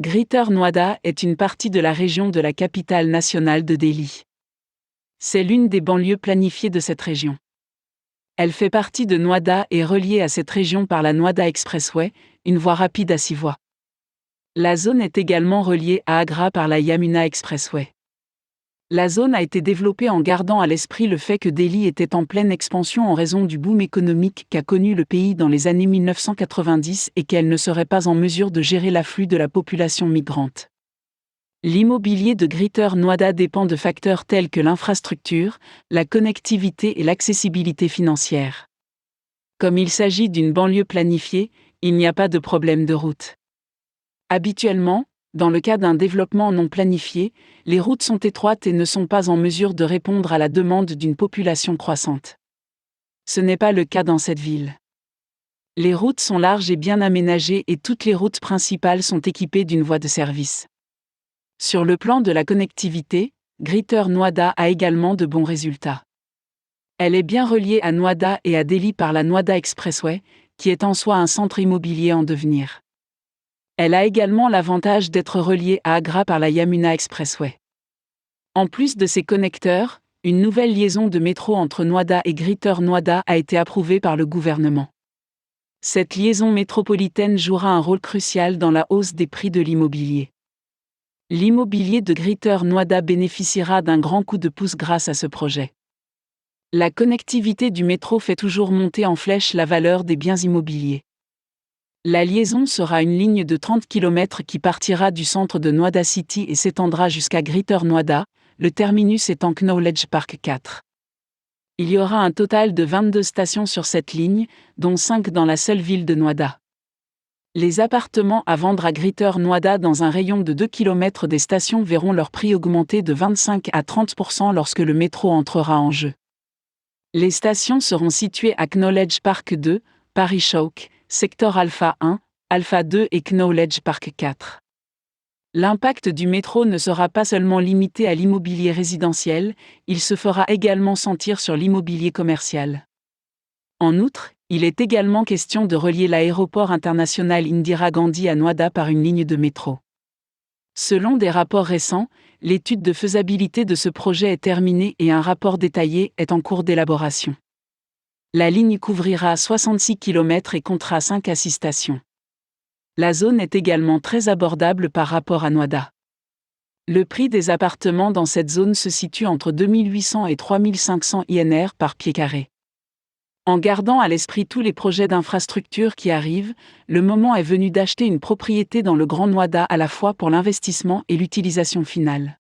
Greater Noida est une partie de la région de la capitale nationale de Delhi. C'est l'une des banlieues planifiées de cette région. Elle fait partie de Noida et est reliée à cette région par la Noida Expressway, une voie rapide à 6 voies. La zone est également reliée à Agra par la Yamuna Expressway. La zone a été développée en gardant à l'esprit le fait que Delhi était en pleine expansion en raison du boom économique qu'a connu le pays dans les années 1990 et qu'elle ne serait pas en mesure de gérer l'afflux de la population migrante. L'immobilier de Greater Noida dépend de facteurs tels que l'infrastructure, la connectivité et l'accessibilité financière. Comme il s'agit d'une banlieue planifiée, il n'y a pas de problème de route. Habituellement, dans le cas d'un développement non planifié, les routes sont étroites et ne sont pas en mesure de répondre à la demande d'une population croissante. Ce n'est pas le cas dans cette ville. Les routes sont larges et bien aménagées et toutes les routes principales sont équipées d'une voie de service. Sur le plan de la connectivité, Greater Noida a également de bons résultats. Elle est bien reliée à Noida et à Delhi par la Noida Expressway, qui est en soi un centre immobilier en devenir. Elle a également l'avantage d'être reliée à Agra par la Yamuna Expressway. En plus de ces connecteurs, une nouvelle liaison de métro entre Noida et Greater Noida a été approuvée par le gouvernement. Cette liaison métropolitaine jouera un rôle crucial dans la hausse des prix de l'immobilier. L'immobilier de Greater Noida bénéficiera d'un grand coup de pouce grâce à ce projet. La connectivité du métro fait toujours monter en flèche la valeur des biens immobiliers. La liaison sera une ligne de 30 km qui partira du centre de Noida City et s'étendra jusqu'à Greater Noida, le terminus étant Knowledge Park 4. Il y aura un total de 22 stations sur cette ligne, dont 5 dans la seule ville de Noida. Les appartements à vendre à Greater Noida dans un rayon de 2 km des stations verront leur prix augmenter de 25 à 30% lorsque le métro entrera en jeu. Les stations seront situées à Knowledge Park 2, Paris Chowk, Secteur Alpha 1, Alpha 2 et Knowledge Park 4. L'impact du métro ne sera pas seulement limité à l'immobilier résidentiel, il se fera également sentir sur l'immobilier commercial. En outre, il est également question de relier l'aéroport international Indira Gandhi à Noida par une ligne de métro. Selon des rapports récents, l'étude de faisabilité de ce projet est terminée et un rapport détaillé est en cours d'élaboration. La ligne couvrira 66 km et comptera 5 à 6 stations. La zone est également très abordable par rapport à Noida. Le prix des appartements dans cette zone se situe entre 2800 et 3500 INR par pied carré. En gardant à l'esprit tous les projets d'infrastructure qui arrivent, le moment est venu d'acheter une propriété dans le Grand Noida à la fois pour l'investissement et l'utilisation finale.